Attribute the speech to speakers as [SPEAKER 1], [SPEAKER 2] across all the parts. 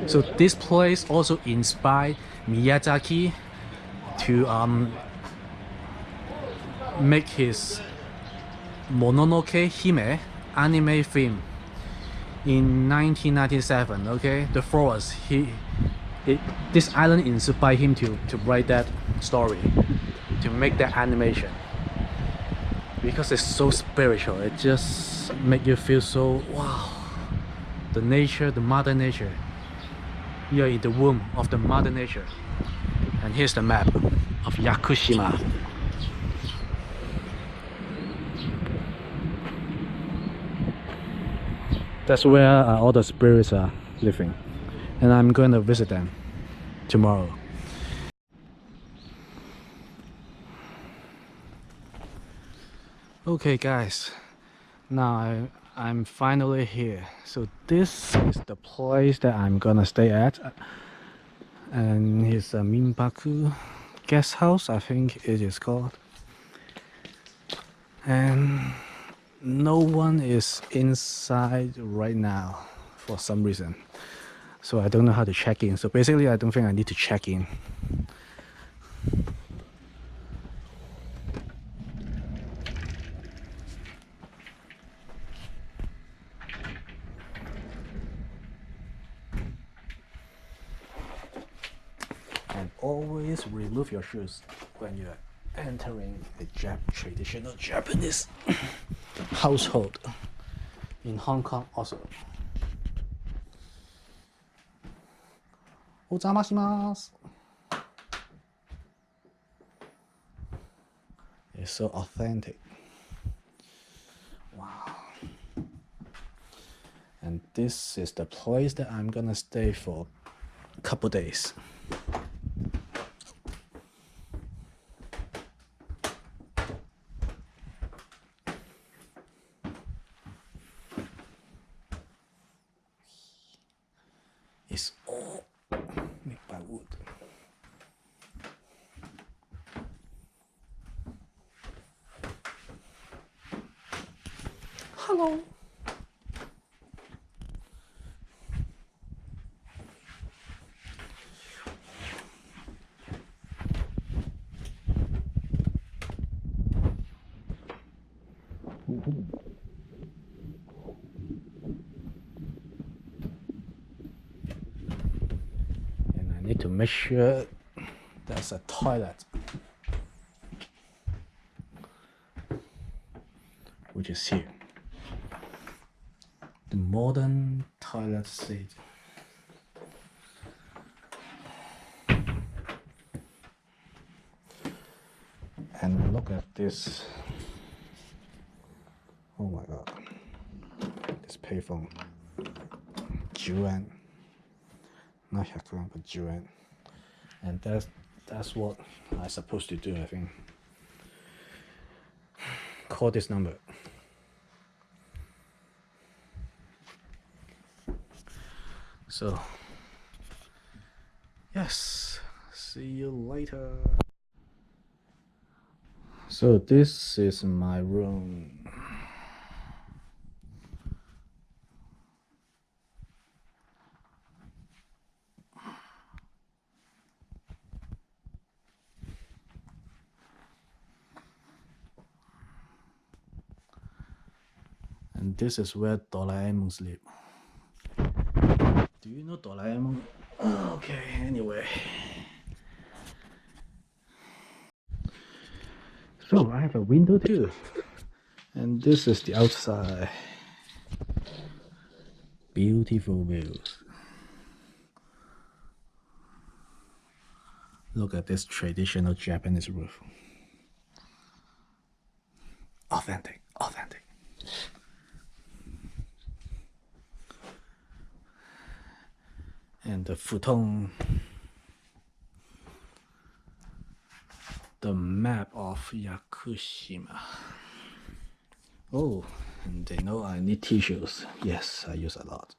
[SPEAKER 1] So this place also inspired Miyazaki to make his Mononoke Hime anime film in 1997. Okay, the forest. This island inspired him to write that story, to make that animation, because it's so spiritual. It just make you feel so wow. The nature, the mother nature. You're in the womb of the mother nature. And here's the map of Yakushima. That's where all the spirits are living, and I'm going to visit them tomorrow. Okay guys, now I'm finally here. So this is the place that I'm gonna stay at, and it's a Minpaku guest house, I think it is called. And no one is inside right now for some reason, so I don't know how to check in. So basically I don't think I need to check in. And always remove your shoes when you're entering a traditional Japanese household in Hong Kong also. Ozamashimasu. It's so authentic. Wow. And this is the place that I'm gonna stay for a couple days. It's all made by wood. Hello. And I need to make sure there's a toilet, which is here. The modern toilet seat. And look at this. Oh my god. This payphone. 10 yen. Not 100 yen, but 10 yen. And that's what I'm supposed to do, I think. Call this number. So, yes, see you later. So this is my room. And this is where Doraemon sleep. Do you know Doraemon? Okay, anyway. So I have a window too. And this is the outside. Beautiful views. Look at this traditional Japanese roof. Authentic, authentic. And the futon, the map of Yakushima. Oh, and they know I need tissues. Yes, I use a lot.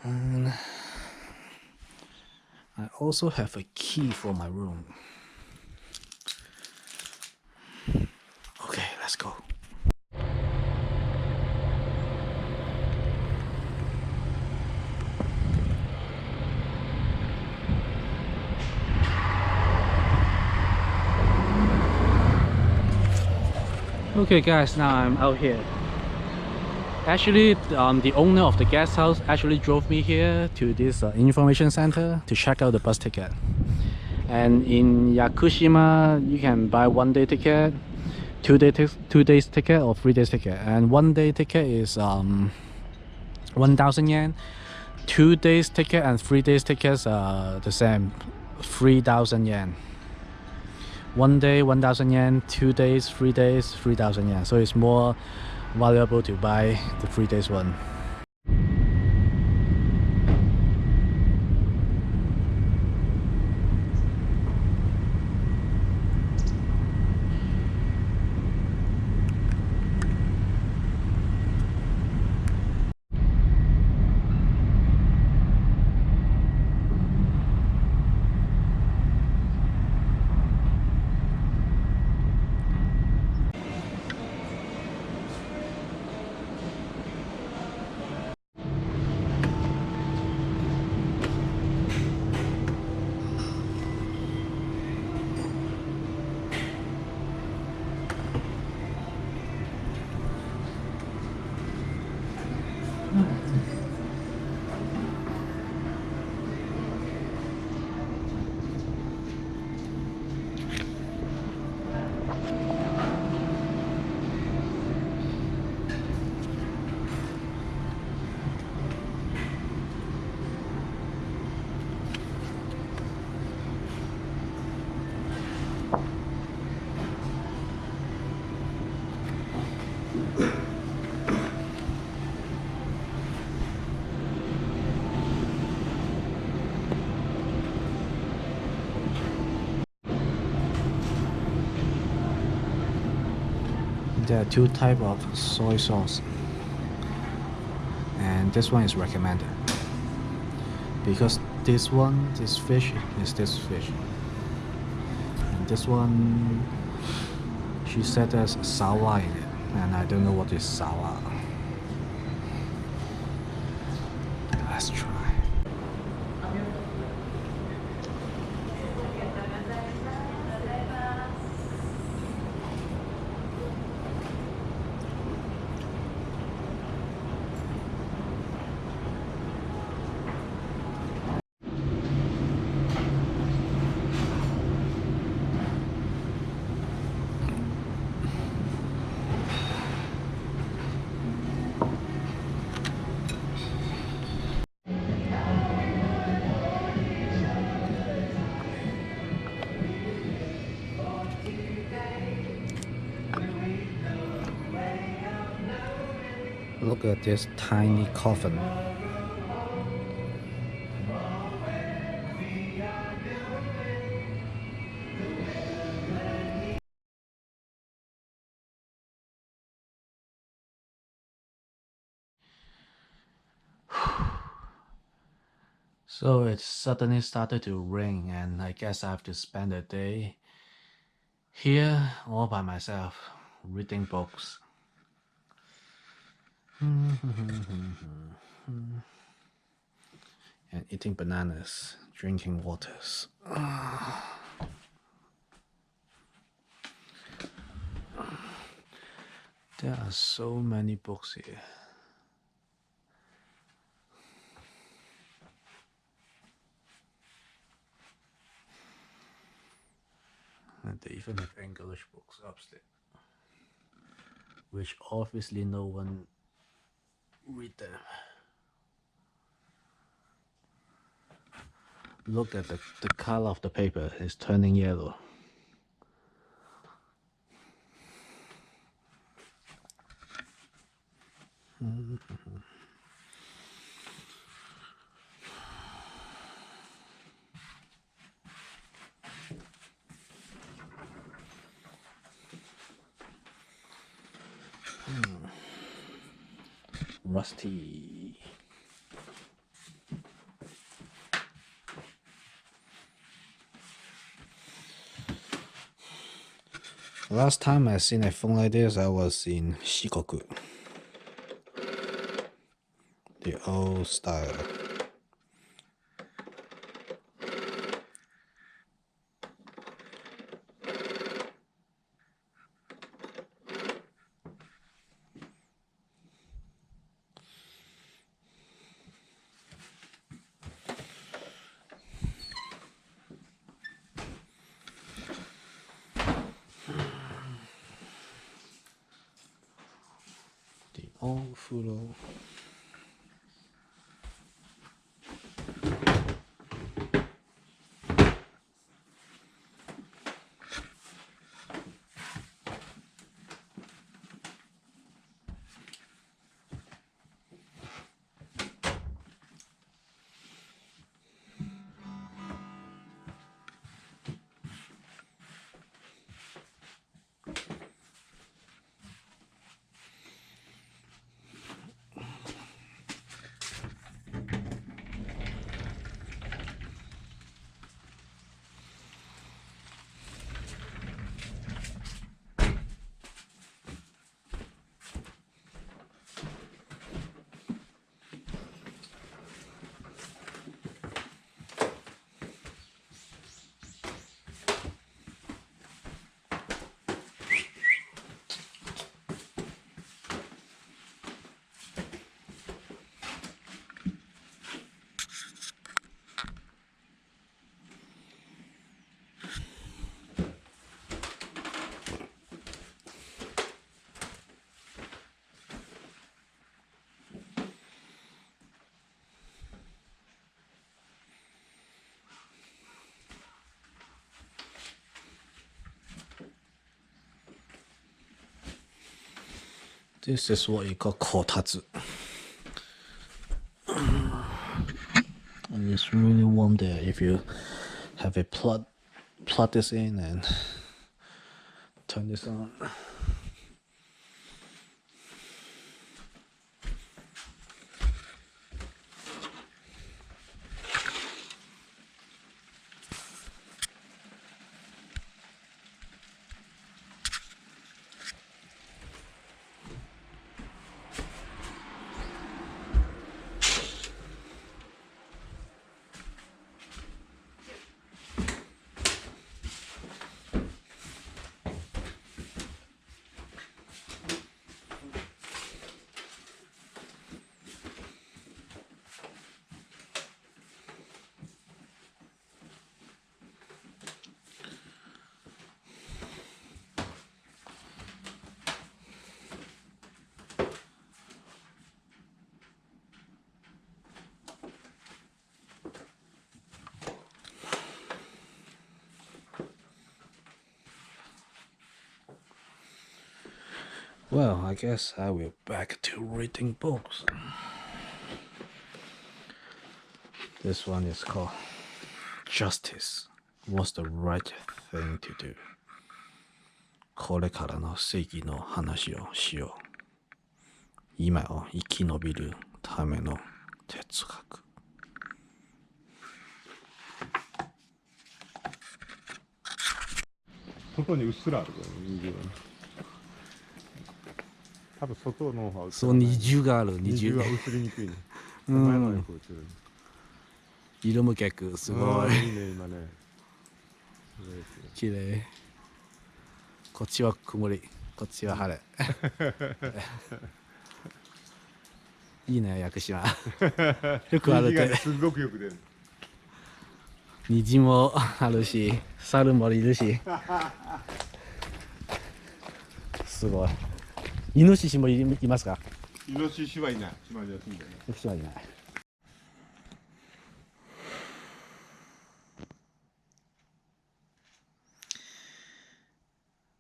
[SPEAKER 1] And I also have a key for my room. Okay, let's go. Okay guys, now I'm out here. Actually, the owner of the guest house actually drove me here to this information center to check out the bus ticket. And in Yakushima, you can buy 1 day ticket, 2 days ticket, or 3 days ticket. And 1 day ticket is 1,000 yen. 2 days ticket and 3 days tickets are the same, 3,000 yen. 1 day 1,000 yen, 2 days, 3 days, 3,000 yen. So it's more valuable to buy the 3 days one. There are 2 types of soy sauce, and this one is recommended because this fish is this fish, and this one she said there's sour in it, and I don't know what is sour. Let's try. Look at this tiny coffin. So it suddenly started to rain, and I guess I have to spend a day here all by myself, reading books. And eating bananas, drinking waters. There are so many books here. And they even have English books upstairs, which obviously no one read them. Look at the color of the paper. It's turning yellow. Rusty. Last time I seen a phone like this, I was in Shikoku. The old style. The old Furo. This is what you call kotatsu. And it's really warm there if you have a plug this in and turn this on. Well, I guess I will back to reading books. This one is called Justice. What's the right thing to do? これからの正義の話をしよう。今を生き延びるための哲学。
[SPEAKER 2] 外にうっすらあるから虹がね。多分外の方が
[SPEAKER 1] そう、二重がある、二重。
[SPEAKER 2] 虹は映りにくいね。前のよく映る。
[SPEAKER 1] 色も結構すごい。
[SPEAKER 2] いいね、今ね。
[SPEAKER 1] 綺麗。こっちは曇り。こっちは晴れ。いいね、屋久島。よくあるって。
[SPEAKER 2] すごくよく出る。
[SPEAKER 1] 虹もあるし、猿もいるし。すごい。イノシシもいますか？
[SPEAKER 2] イノシシはいない。島には住んでない。
[SPEAKER 1] イノシシはいない。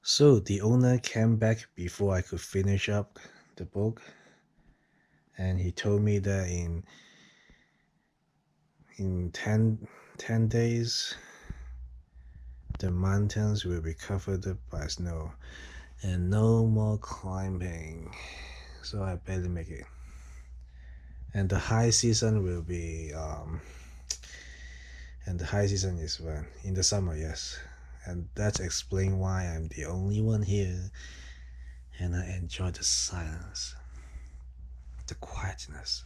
[SPEAKER 1] So the owner came back before I could finish up the book, and he told me that in 10 days the mountains will be covered by snow and no more climbing. So I barely make it. And the high season will be and the high season is when in the summer, yes. And that's explain why I'm the only one here and I enjoy the silence, the quietness.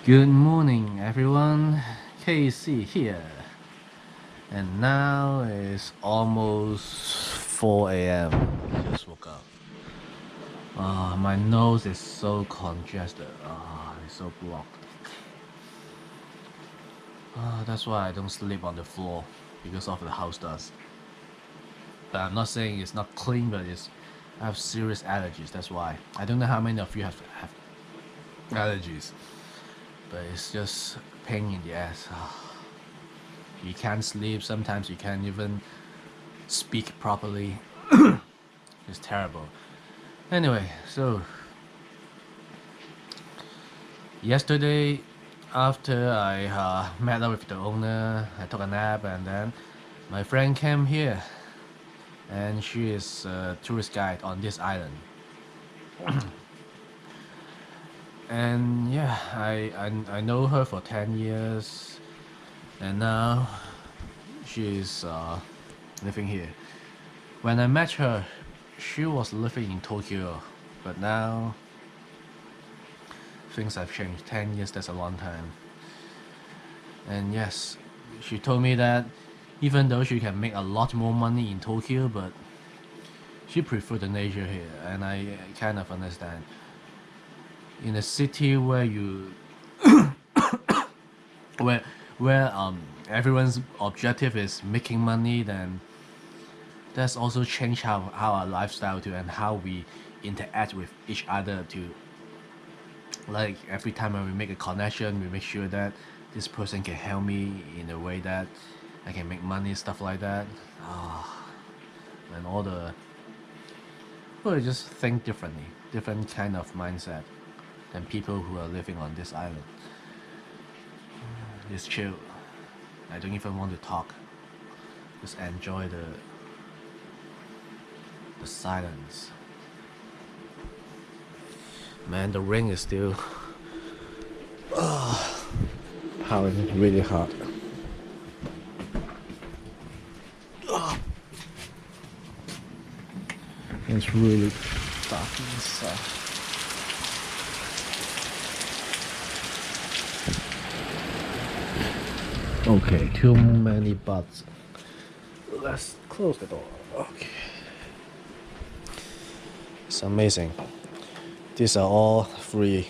[SPEAKER 1] Good morning, everyone. KC here. And now it's almost 4 a.m. Just woke up. My nose is so congested. It's so blocked. That's why I don't sleep on the floor because of the house dust. But I'm not saying it's not clean, but I have serious allergies. That's why. I don't know how many of you have allergies, but it's just pain in the ass. You can't sleep. Sometimes you can't even speak properly. It's terrible. Anyway, so yesterday after I met up with the owner, I took a nap, and then my friend came here, and she is a tourist guide on this island. And yeah, I know her for 10 years, and now she's living here. When I met her, she was living in Tokyo, but now things have changed. 10 years, that's a long time. And yes, she told me that even though she can make a lot more money in Tokyo, but she prefers the nature here, and I kind of understand. In a city where you where everyone's objective is making money, then that's also changed how our lifestyle too, and how we interact with each other too. Like every time when we make a connection, we make sure that this person can help me in a way that I can make money, stuff like that. And all the well, you just think differently, different kind of mindset than people who are living on this island. It's chill. I don't even want to talk. Just enjoy The silence. Man, the ring is still pounding really hard. It's really dark inside. Okay, too many buts. Let's close the door. Okay. It's amazing. These are all free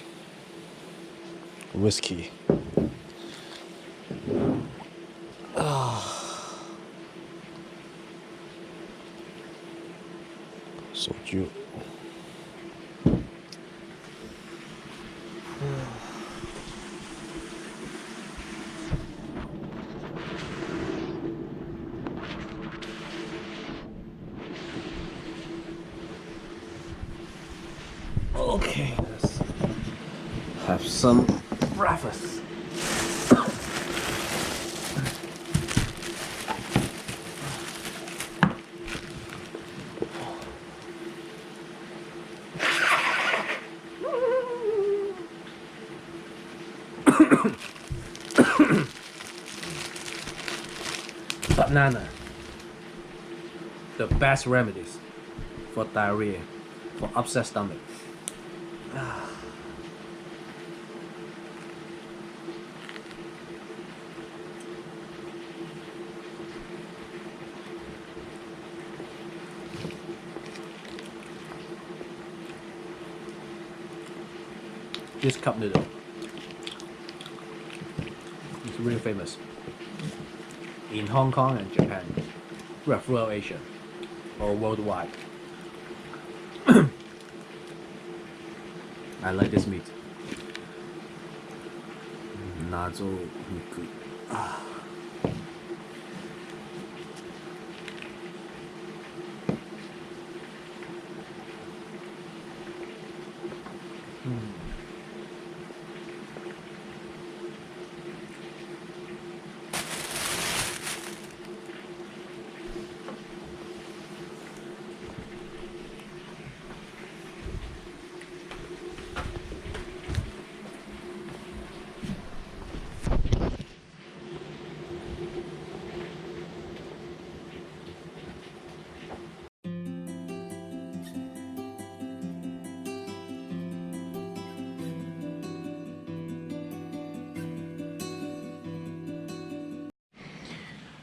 [SPEAKER 1] whiskey. Soju. Okay, let's have some breakfast. Banana. The best remedies for diarrhea, for upset stomach. This cup noodle is really famous in Hong Kong and Japan, throughout Asia or worldwide. I like this meat. Nazo miku.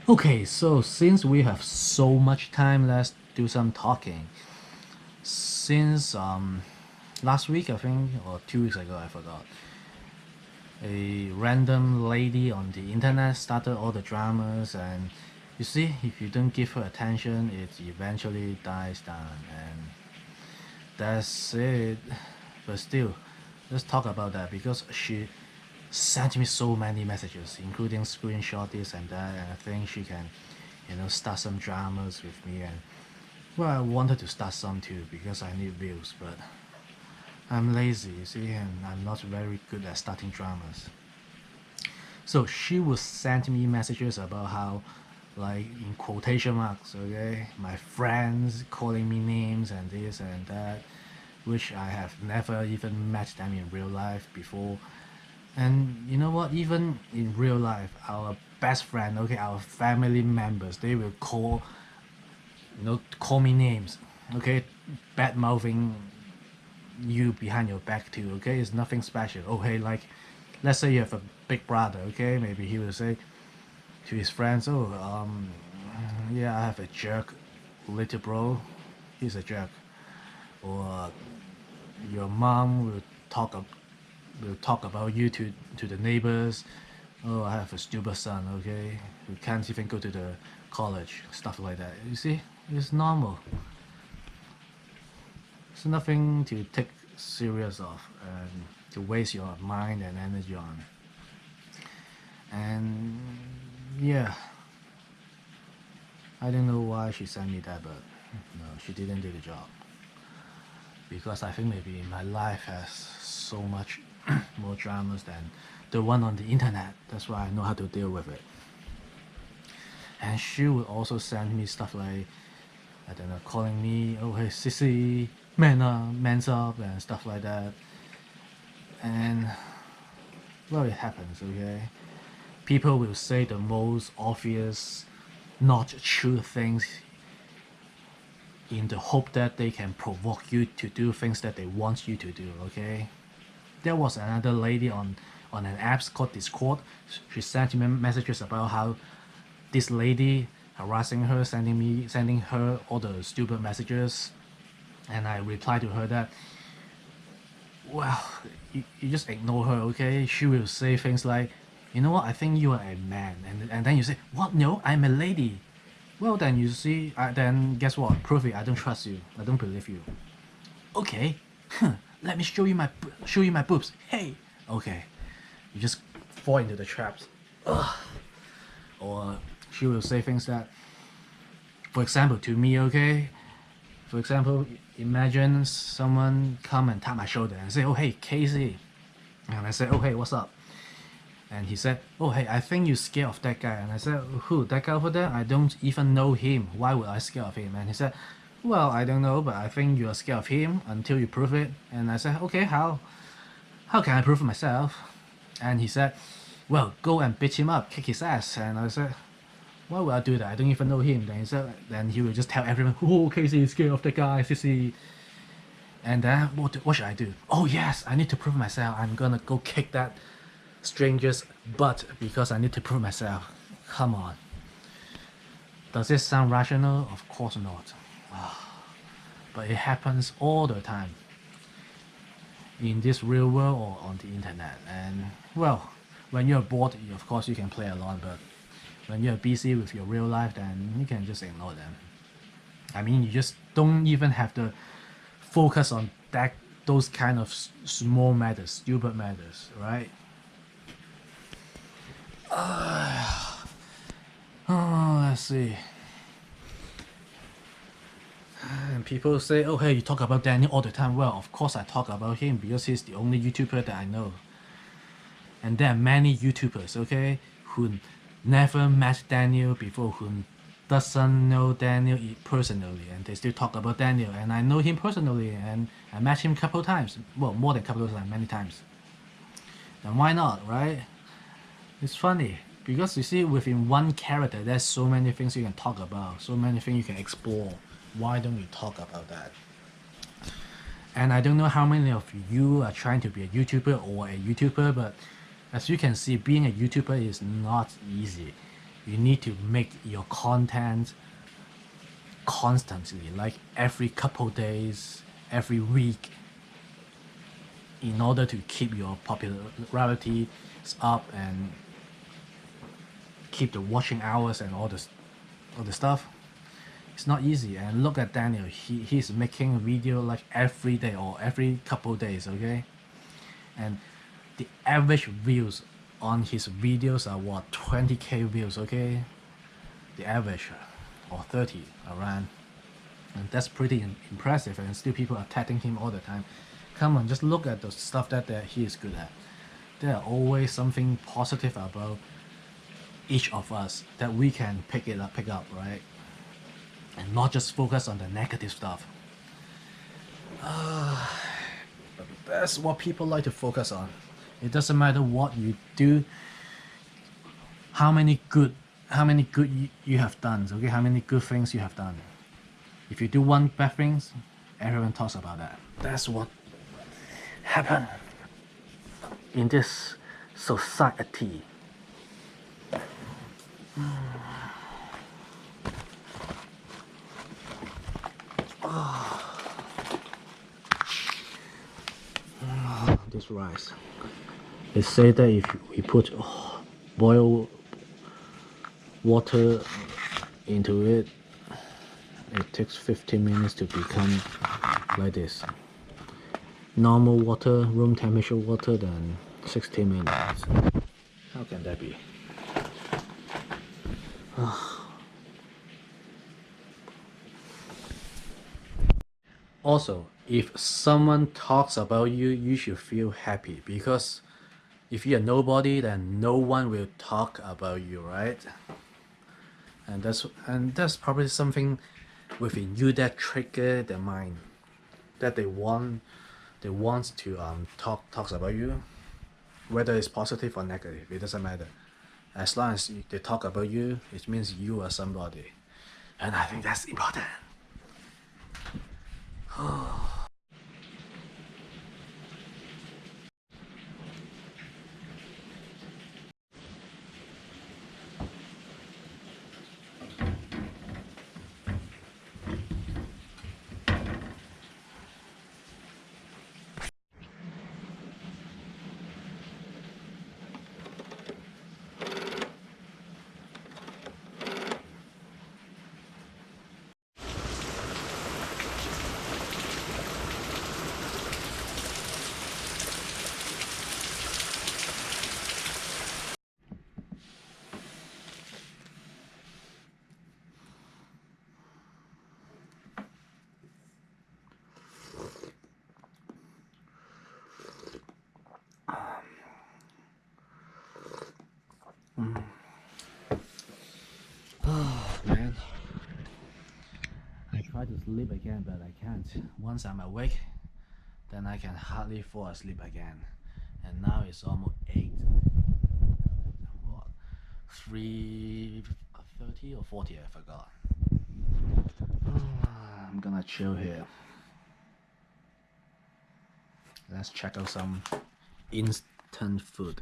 [SPEAKER 1] Okay, so since we have so much time, let's do some talking. Since last week, I think, or 2 weeks ago, I forgot, a random lady on the internet started all the dramas, and you see, if you don't give her attention, it eventually dies down, and that's it. But still, let's talk about that, because she sent me so many messages, including screenshot this and that, and I think she can, start some dramas with me. And well, I wanted to start some too because I need views, but I'm lazy, you see, and I'm not very good at starting dramas. So she would send me messages about how, like, in quotation marks, okay, my friends calling me names and this and that, which I have never even met them in real life before. And you know what, even in real life, our best friend, okay, our family members, they will call me names, okay, bad mouthing you behind your back too, okay. It's nothing special. Oh hey, like, let's say you have a big brother, okay, maybe he will say to his friends, oh yeah, I have a jerk little bro, he's a jerk. Or your mom will talk about you to the neighbors. Oh, I have a stupid son, okay, who can't even go to the college, stuff like that. You see, it's normal. It's nothing to take serious of and to waste your mind and energy on. And yeah, I don't know why she sent me that, but no, she didn't do the job. Because I think maybe my life has so much more dramas than the one on the internet. That's why I know how to deal with it. And she would also send me stuff like, I don't know, calling me, oh hey sissy, man's up and stuff like that. And well, it happens, okay? People will say the most obvious, not true things in the hope that they can provoke you to do things that they want you to do, okay? There was another lady on an app called Discord. She sent me messages about how this lady harassing her, sending her all the stupid messages, and I replied to her that, well, you just ignore her, okay? She will say things like, you know what, I think you are a man, and then you say, what? No, I'm a lady. Well, then you see, then guess what? Prove it. I don't trust you. I don't believe you. Okay, let me show you my boobs. Hey, okay, you just fall into the traps. Ugh. Or she will say things that, for example, to me, okay. For example, imagine someone come and tap my shoulder and say, "Oh hey, Casey," and I say, "Oh hey, what's up?" And he said, "Oh hey, I think you're scared of that guy." And I said, "Who? That guy over there? I don't even know him. Why would I scared of him?" And he said, "Well, I don't know, but I think you are scared of him until you prove it." And I said, "Okay, how? How can I prove it myself?" And he said, "Well, go and beat him up, kick his ass." And I said, "Why would I do that? I don't even know him." Then he said, then he will just tell everyone, "Oh, Casey is scared of that guy, sissy." And then what should I do? Oh yes, I need to prove myself. I'm gonna go kick that stranger's butt because I need to prove myself. Come on. Does it sound rational? Of course not. But it happens all the time in this real world or on the internet. And well, when you're bored, of course you can play along, but when you're busy with your real life, then you can just ignore them. I mean, you just don't even have to focus on those kind of small matters, stupid matters, right? Let's see. And people say, "Oh, hey, you talk about Daniel all the time." Well, of course I talk about him because he's the only YouTuber that I know. And there are many YouTubers, okay, who never met Daniel before, who doesn't know Daniel personally, and they still talk about Daniel. And I know him personally, and I met him a couple of times. Well, more than a couple of times, many times. And why not, right? It's funny because you see, within one character, there's so many things you can talk about, so many things you can explore. Why don't we talk about that? And I don't know how many of you are trying to be a YouTuber or a YouTuber, but as you can see, being a YouTuber is not easy. You need to make your content constantly, like every couple days, every week, in order to keep your popularity up and keep the watching hours and all the stuff. It's not easy. And look at Daniel. He's making video like every day or every couple days, okay? And the average views on his videos are what, 20k views, okay? The average, or 30 around. And that's pretty impressive, and still people are tagging him all the time. Come on, just look at the stuff that he is good at. There are always something positive about each of us that we can pick up, right? And not just focus on the negative stuff. But that's what people like to focus on. It doesn't matter what you do, how many good you have done, okay? How many good things you have done. If you do one bad things, everyone talks about that. That's what happened in this society. This rice. They say that if we put boiled water into it, it takes 15 minutes to become like this. Normal water, room temperature water, then 16 minutes. How can that be? Also, if someone talks about you, you should feel happy, because if you're nobody, then no one will talk about you, right? And that's probably something within you that trigger their mind, that they want to talks about you, whether it's positive or negative, it doesn't matter. As long as they talk about you, it means you are somebody, and I think that's important. Man, I try to sleep again, but I can't. Once I'm awake, then I can hardly fall asleep again. And now it's almost 8. What? 3:30 or 40? I forgot. I'm gonna chill here. Let's check out some instant food.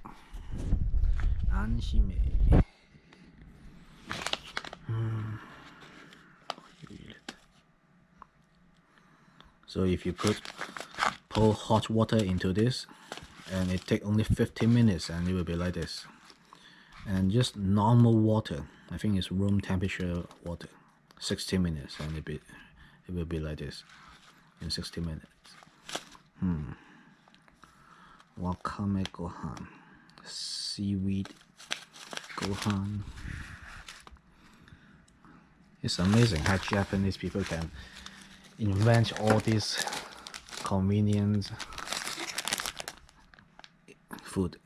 [SPEAKER 1] Anshime. So if you pour hot water into this, and it take only 15 minutes, and it will be like this. And just normal water, I think it's room temperature water, 60 minutes, and it will be like this in 60 minutes. Wakame gohan, seaweed gohan. It's amazing how Japanese people can invent all these convenient food.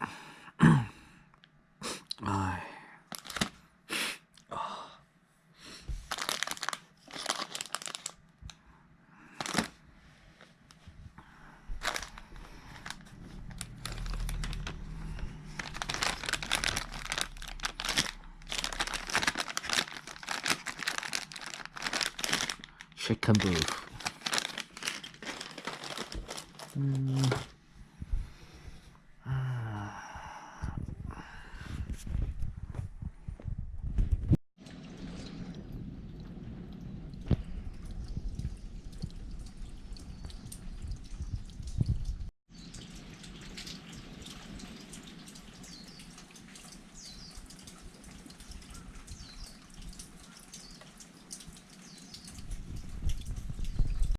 [SPEAKER 1] Chicken booth.